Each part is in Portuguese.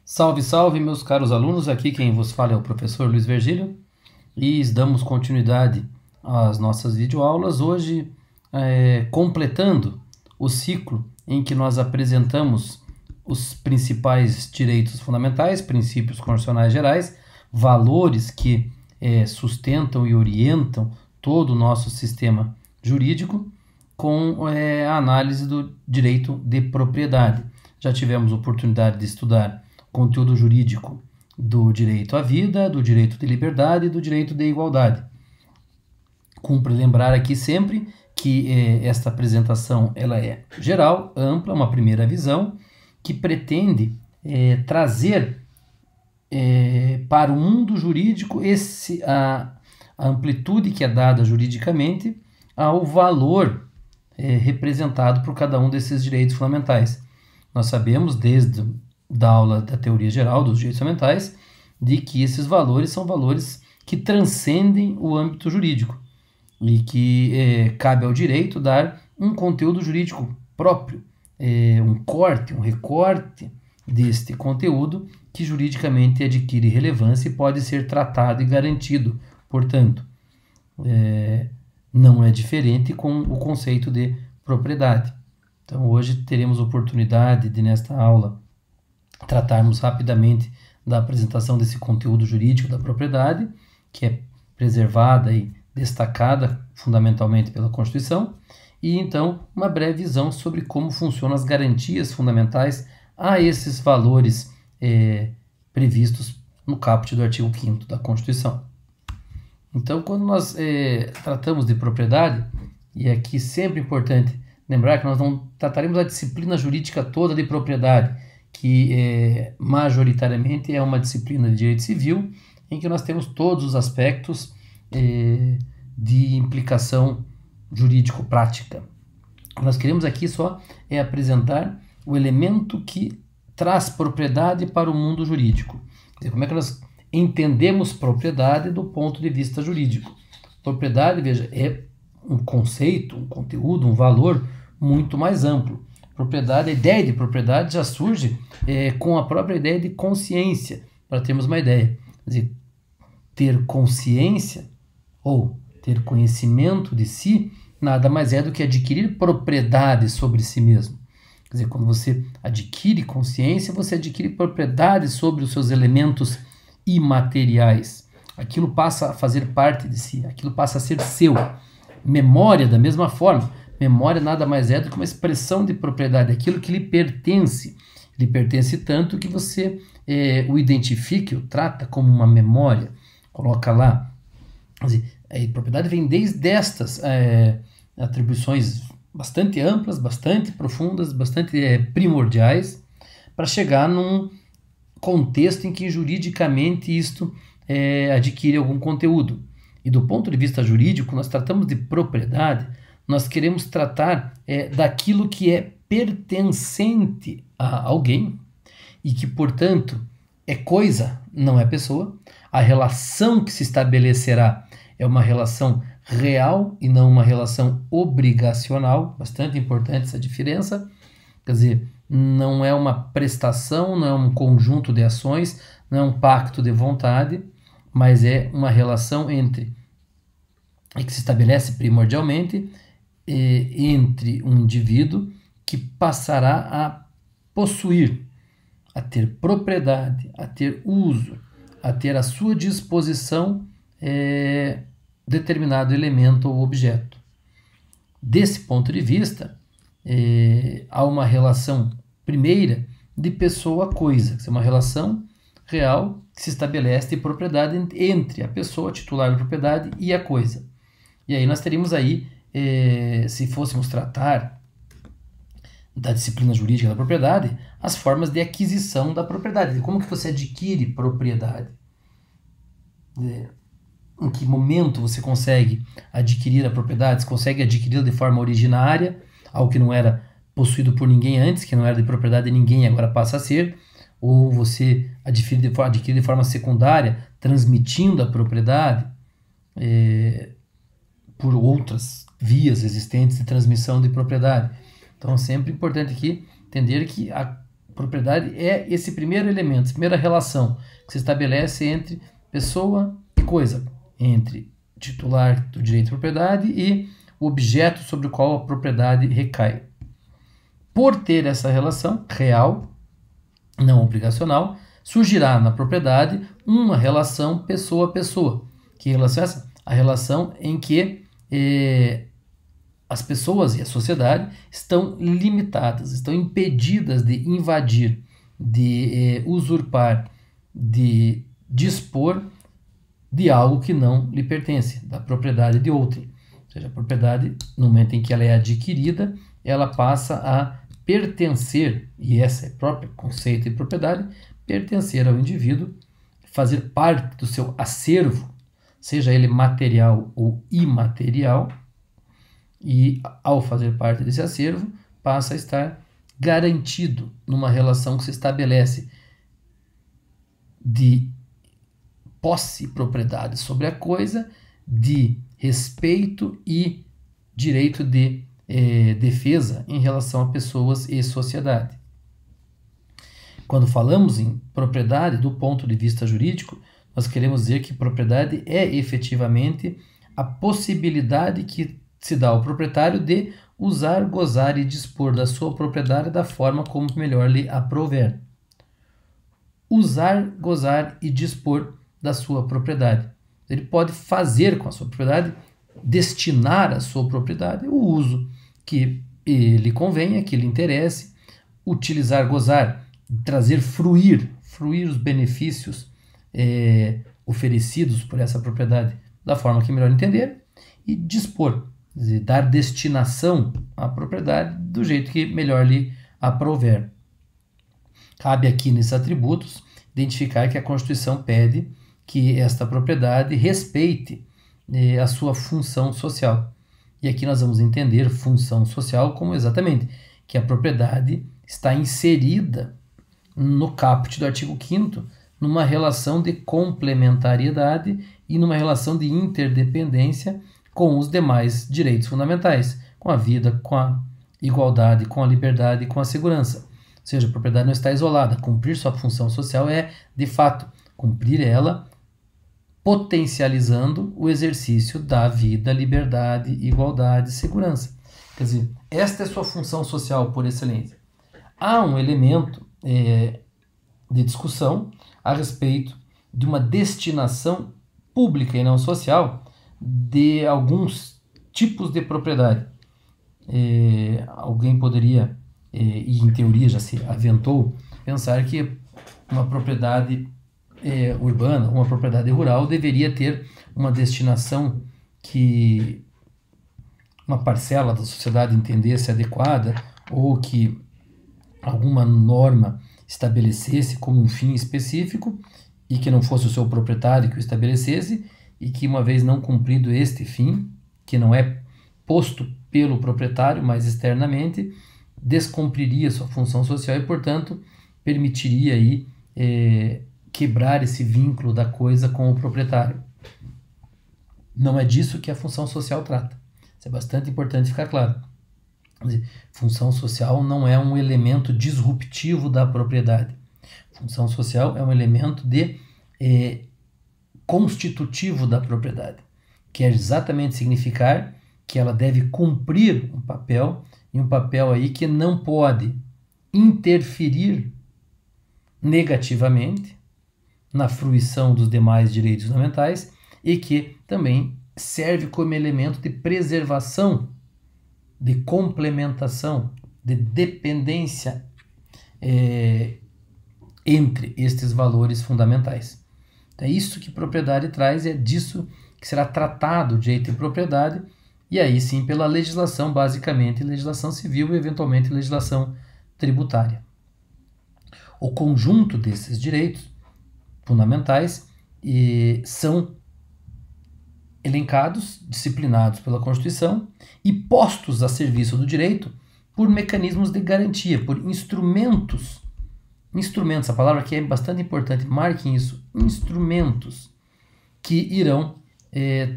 Salve, salve, meus caros alunos. Aqui quem vos fala é o professor Luiz Virgílio e damos continuidade às nossas videoaulas. Hoje, completando o ciclo em que nós apresentamos os principais direitos fundamentais, princípios constitucionais gerais, valores que sustentam e orientam todo o nosso sistema jurídico, com a análise do direito de propriedade. Já tivemos oportunidade de estudar conteúdo jurídico do direito à vida, do direito de liberdade e do direito de igualdade. Cumpre lembrar aqui sempre que esta apresentação ela é geral, ampla, uma primeira visão, que pretende trazer para o mundo jurídico a amplitude que é dada juridicamente ao valor representado por cada um desses direitos fundamentais. Nós sabemos, desde da aula da teoria geral dos direitos fundamentais, de que esses valores são valores que transcendem o âmbito jurídico e que cabe ao direito dar um conteúdo jurídico próprio, um corte, um recorte deste conteúdo que juridicamente adquire relevância e pode ser tratado e garantido. Portanto, não é diferente com o conceito de propriedade. Então, hoje teremos oportunidade de, nesta aula, tratarmos rapidamente da apresentação desse conteúdo jurídico da propriedade, que é preservada e destacada fundamentalmente pela Constituição, e então uma breve visão sobre como funcionam as garantias fundamentais a esses valores previstos no caput do artigo 5º da Constituição. Então, quando nós tratamos de propriedade, e aqui sempre importante lembrar que nós não trataremos a disciplina jurídica toda de propriedade, que majoritariamente é uma disciplina de direito civil, em que nós temos todos os aspectos de implicação jurídico-prática. Nós queremos aqui só apresentar o elemento que traz propriedade para o mundo jurídico. Quer dizer, como é que nós entendemos propriedade do ponto de vista jurídico? Propriedade, veja, é um conceito, um conteúdo, um valor muito mais amplo. Propriedade, a ideia de propriedade já surge com a própria ideia de consciência, para termos uma ideia. Quer dizer, ter consciência ou ter conhecimento de si nada mais é do que adquirir propriedade sobre si mesmo. Quer dizer, quando você adquire consciência, você adquire propriedade sobre os seus elementos imateriais. Aquilo passa a fazer parte de si, aquilo passa a ser seu. Memória, da mesma forma. Memória nada mais é do que uma expressão de propriedade, aquilo que lhe pertence. Lhe pertence tanto que você o identifique, o trata como uma memória, coloca lá. Quer dizer, a propriedade vem desde estas atribuições bastante amplas, bastante profundas, bastante primordiais, para chegar num contexto em que juridicamente isto adquire algum conteúdo. E do ponto de vista jurídico, nós tratamos de propriedade, nós queremos tratar daquilo que é pertencente a alguém e que, portanto, é coisa, não é pessoa. A relação que se estabelecerá é uma relação real e não uma relação obrigacional. Bastante importante essa diferença. Quer dizer, não é uma prestação, não é um conjunto de ações, não é um pacto de vontade, mas é uma relação que se estabelece primordialmente entre um indivíduo que passará a possuir, a ter propriedade, a ter uso, a ter à sua disposição determinado elemento ou objeto. Desse ponto de vista, há uma relação primeira de pessoa a coisa, que é uma relação real que se estabelece de propriedade entre a pessoa titular da propriedade e a coisa. E aí nós teríamos aí, se fôssemos tratar da disciplina jurídica da propriedade, as formas de aquisição da propriedade. Como que você adquire propriedade? Em que momento você consegue adquirir a propriedade? Você consegue adquiri-la de forma originária, algo que não era possuído por ninguém antes, que não era de propriedade de ninguém, agora passa a ser, ou você adquire de forma secundária, transmitindo a propriedade por outras vias existentes de transmissão de propriedade. Então, é sempre importante aqui entender que propriedade é esse primeiro elemento, essa primeira relação que se estabelece entre pessoa e coisa, entre titular do direito de propriedade e o objeto sobre o qual a propriedade recai. Por ter essa relação real, não obrigacional, surgirá na propriedade uma relação pessoa a pessoa. Que relação é essa? A relação em que as pessoas e a sociedade estão limitadas, estão impedidas de invadir, de usurpar, de dispor de algo que não lhe pertence, da propriedade de outrem. Ou seja, a propriedade, no momento em que ela é adquirida, ela passa a pertencer, e esse é o próprio conceito de propriedade, pertencer ao indivíduo, fazer parte do seu acervo, seja ele material ou imaterial, e ao fazer parte desse acervo, passa a estar garantido numa relação que se estabelece de posse e propriedade sobre a coisa, de respeito e direito de defesa em relação a pessoas e sociedade. Quando falamos em propriedade do ponto de vista jurídico, nós queremos dizer que propriedade é efetivamente a possibilidade que se dá ao proprietário de usar, gozar e dispor da sua propriedade da forma como melhor lhe aprouver. Usar, gozar e dispor da sua propriedade. Ele pode fazer com a sua propriedade, destinar à sua propriedade o uso que lhe convenha, que lhe interesse, utilizar, gozar, trazer fruir os benefícios oferecidos por essa propriedade da forma que melhor entender, e dispor, quer dizer, dar destinação à propriedade do jeito que melhor lhe aprouver. Cabe aqui nesses atributos identificar que a Constituição pede que esta propriedade respeite a sua função social. E aqui nós vamos entender função social como exatamente que a propriedade está inserida no caput do artigo 5º, numa relação de complementariedade e numa relação de interdependência com os demais direitos fundamentais, com a vida, com a igualdade, com a liberdade e com a segurança. Ou seja, a propriedade não está isolada. Cumprir sua função social é, de fato, cumprir ela potencializando o exercício da vida, liberdade, igualdade e segurança. Quer dizer, esta é sua função social por excelência. Há um elemento de discussão a respeito de uma destinação pública e não social de alguns tipos de propriedade. Alguém poderia, e em teoria já se aventou, pensar que uma propriedade urbana, uma propriedade rural deveria ter uma destinação que uma parcela da sociedade entendesse adequada, ou que alguma norma estabelecesse como um fim específico e que não fosse o seu proprietário que o estabelecesse, e que, uma vez não cumprido este fim, que não é posto pelo proprietário, mas externamente, descumpriria sua função social e, portanto, permitiria aí quebrar esse vínculo da coisa com o proprietário. Não é disso que a função social trata. Isso é bastante importante ficar claro. Quer dizer, função social não é um elemento disruptivo da propriedade. Função social é um elemento constitutivo da propriedade. Quer exatamente significar que ela deve cumprir um papel, e um papel aí que não pode interferir negativamente na fruição dos demais direitos fundamentais, e que também serve como elemento de preservação, de complementação, de dependência entre estes valores fundamentais. É isso que propriedade traz, é disso que será tratado o direito de propriedade, e aí sim pela legislação, basicamente legislação civil e eventualmente legislação tributária. O conjunto desses direitos fundamentais são elencados, disciplinados pela Constituição e postos a serviço do direito por mecanismos de garantia, por instrumentos, a palavra aqui é bastante importante, marquem isso, instrumentos que irão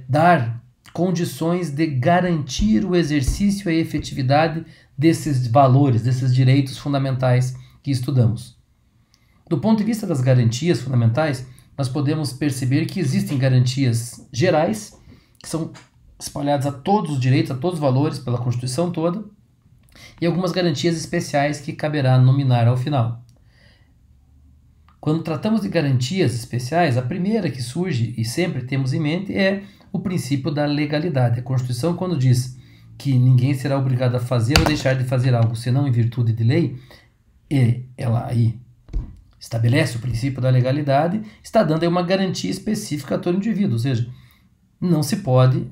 dar condições de garantir o exercício e a efetividade desses valores, desses direitos fundamentais que estudamos. Do ponto de vista das garantias fundamentais, nós podemos perceber que existem garantias gerais, que são espalhadas a todos os direitos, a todos os valores, pela Constituição toda, e algumas garantias especiais que caberá nominar ao final. Quando tratamos de garantias especiais, a primeira que surge e sempre temos em mente é o princípio da legalidade. A Constituição, quando diz que ninguém será obrigado a fazer ou deixar de fazer algo senão em virtude de lei, e ela aí estabelece o princípio da legalidade, está dando aí uma garantia específica a todo indivíduo, ou seja, não se pode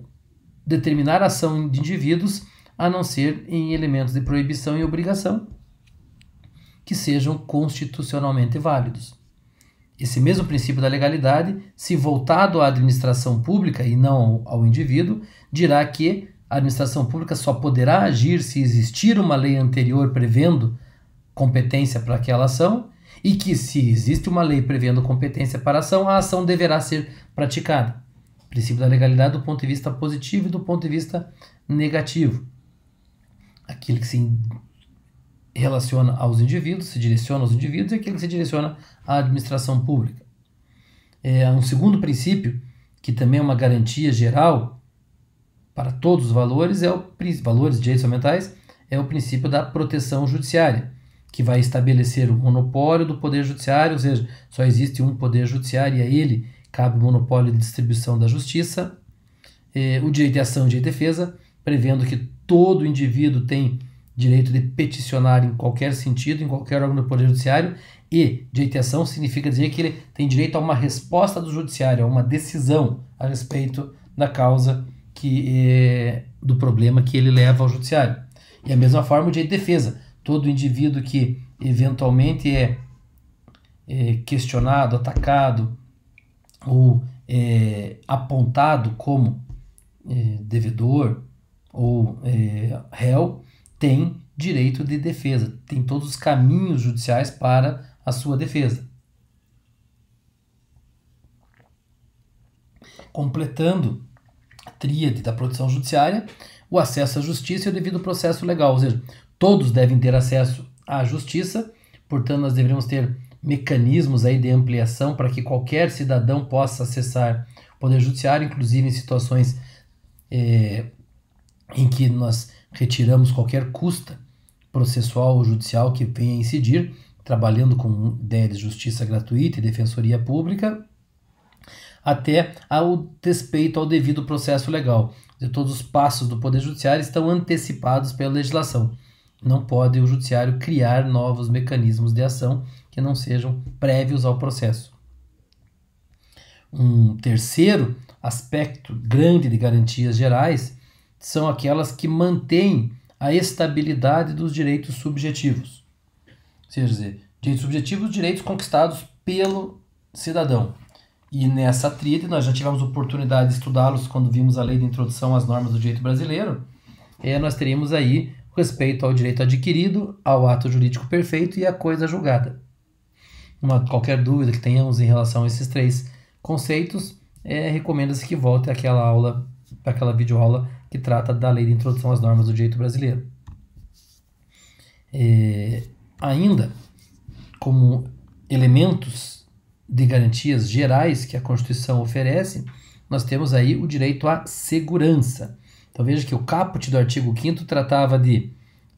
determinar a ação de indivíduos a não ser em elementos de proibição e obrigação que sejam constitucionalmente válidos. Esse mesmo princípio da legalidade, se voltado à administração pública e não ao indivíduo, dirá que a administração pública só poderá agir se existir uma lei anterior prevendo competência para aquela ação e que, se existe uma lei prevendo competência para a ação deverá ser praticada. Princípio da legalidade do ponto de vista positivo e do ponto de vista negativo. Aquilo que se relaciona aos indivíduos, se direciona aos indivíduos, e aquilo que se direciona à administração pública. Um segundo princípio, que também é uma garantia geral para todos os valores, valores de direitos fundamentais, é o princípio da proteção judiciária, que vai estabelecer o monopólio do poder judiciário, ou seja, só existe um poder judiciário e a ele cabe o monopólio de distribuição da justiça, o direito de ação e o direito de defesa, prevendo que todo indivíduo tem direito de peticionar em qualquer sentido, em qualquer órgão do poder judiciário, e direito de ação significa dizer que ele tem direito a uma resposta do judiciário, a uma decisão a respeito da causa do problema que ele leva ao judiciário. E a mesma forma o direito de defesa. Todo indivíduo que eventualmente é questionado, atacado ou apontado como devedor ou réu tem direito de defesa, tem todos os caminhos judiciais para a sua defesa. Completando a tríade da proteção judiciária, o acesso à justiça e o devido processo legal, ou seja, todos devem ter acesso à justiça, portanto nós deveríamos ter mecanismos aí de ampliação para que qualquer cidadão possa acessar o poder judiciário, inclusive em situações em que nós retiramos qualquer custa processual ou judicial que venha a incidir, trabalhando com ideia de justiça gratuita e defensoria pública, até ao respeito ao devido processo legal. Todos os passos do Poder Judiciário estão antecipados pela legislação. Não pode o Judiciário criar novos mecanismos de ação que não sejam prévios ao processo. Um terceiro aspecto grande de garantias gerais são aquelas que mantêm a estabilidade dos direitos subjetivos. Ou seja, direitos subjetivos, direitos conquistados pelo cidadão. E nessa tríade, nós já tivemos oportunidade de estudá-los quando vimos a lei de introdução às normas do direito brasileiro. Nós teríamos aí o respeito ao direito adquirido, ao ato jurídico perfeito e à coisa julgada. Qualquer dúvida que tenhamos em relação a esses três conceitos, recomenda-se que volte àquela aula, para aquela videoaula que trata da lei de introdução às normas do direito brasileiro. Ainda, como elementos de garantias gerais que a Constituição oferece, nós temos aí o direito à segurança. Então veja que o caput do artigo 5º tratava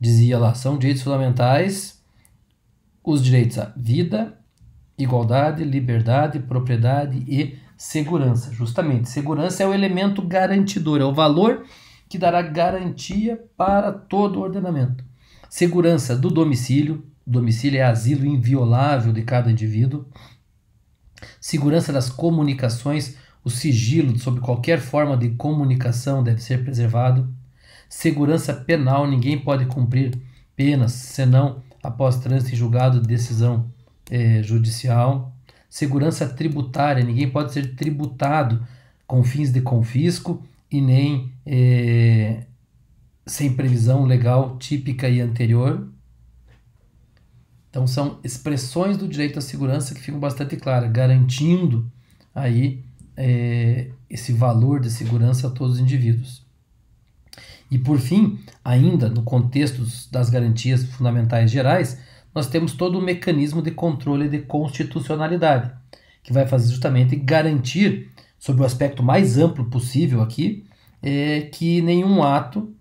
dizia lá, são direitos fundamentais os direitos à vida, igualdade, liberdade, propriedade e segurança. Justamente, segurança é o elemento garantidor, é o valor que dará garantia para todo o ordenamento. Segurança do domicílio é asilo inviolável de cada indivíduo. Segurança das comunicações, o sigilo sobre qualquer forma de comunicação deve ser preservado. Segurança penal, ninguém pode cumprir penas senão após trânsito em julgado de decisão judicial. Segurança tributária, ninguém pode ser tributado com fins de confisco e nem sem previsão legal típica e anterior. Então são expressões do direito à segurança que ficam bastante claras, garantindo aí esse valor de segurança a todos os indivíduos. E por fim, ainda no contexto das garantias fundamentais gerais, nós temos todo o mecanismo de controle de constitucionalidade, que vai fazer justamente garantir, sob o aspecto mais amplo possível aqui, que nenhum ato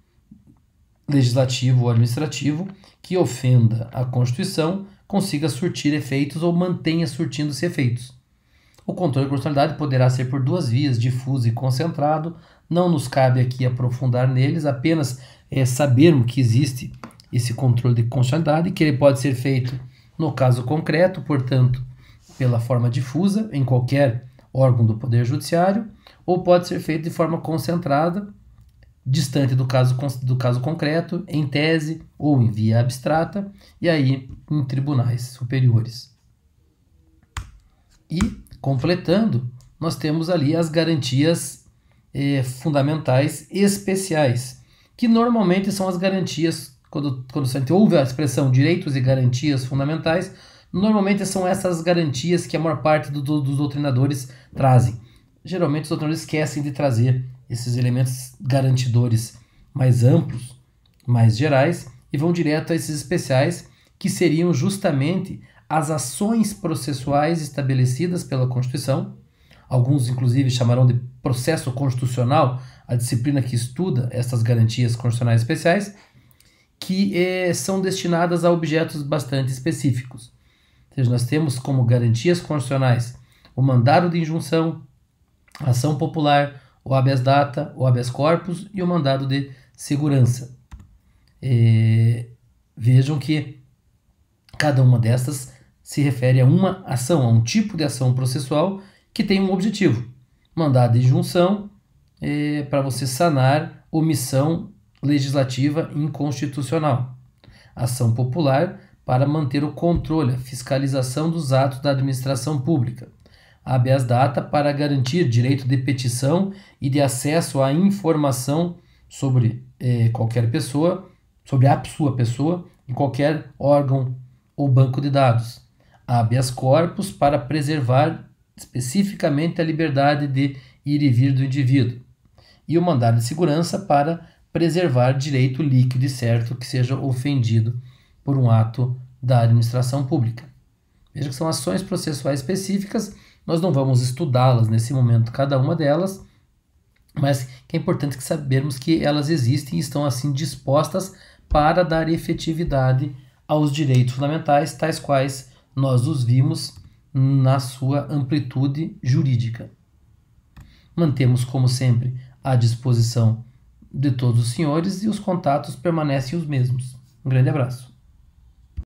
legislativo ou administrativo que ofenda a Constituição consiga surtir efeitos ou mantenha surtindo-se efeitos. O controle de constitucionalidade poderá ser por duas vias, difuso e concentrado. Não nos cabe aqui aprofundar neles, apenas sabermos que existe esse controle de constitucionalidade, que ele pode ser feito no caso concreto, portanto, pela forma difusa, em qualquer órgão do Poder Judiciário, ou pode ser feito de forma concentrada, distante do caso concreto, em tese ou em via abstrata, e aí em tribunais superiores. E, completando, nós temos ali as garantias fundamentais especiais, que normalmente são as garantias, quando se ouve a expressão direitos e garantias fundamentais, normalmente são essas garantias que a maior parte dos doutrinadores trazem. Geralmente os doutrinadores esquecem de trazer esses elementos garantidores mais amplos, mais gerais, e vão direto a esses especiais, que seriam justamente as ações processuais estabelecidas pela Constituição. Alguns, inclusive, chamarão de processo constitucional a disciplina que estuda essas garantias constitucionais especiais, que são destinadas a objetos bastante específicos. Ou seja, nós temos como garantias constitucionais o mandado de injunção, a ação popular, o habeas data, o habeas corpus e o mandado de segurança. Vejam que cada uma destas se refere a uma ação, a um tipo de ação processual que tem um objetivo. Mandado de injunção para você sanar omissão legislativa inconstitucional. Ação popular para manter o controle, a fiscalização dos atos da administração pública. Habeas data para garantir direito de petição e de acesso à informação sobre qualquer pessoa, sobre a sua pessoa, em qualquer órgão ou banco de dados. Habeas corpus para preservar especificamente a liberdade de ir e vir do indivíduo. E o mandado de segurança para preservar direito líquido e certo que seja ofendido por um ato da administração pública. Veja que são ações processuais específicas. Nós não vamos estudá-las nesse momento, cada uma delas, mas que é importante sabermos que elas existem e estão assim dispostas para dar efetividade aos direitos fundamentais, tais quais nós os vimos na sua amplitude jurídica. Mantemos, como sempre, à disposição de todos os senhores e os contatos permanecem os mesmos. Um grande abraço.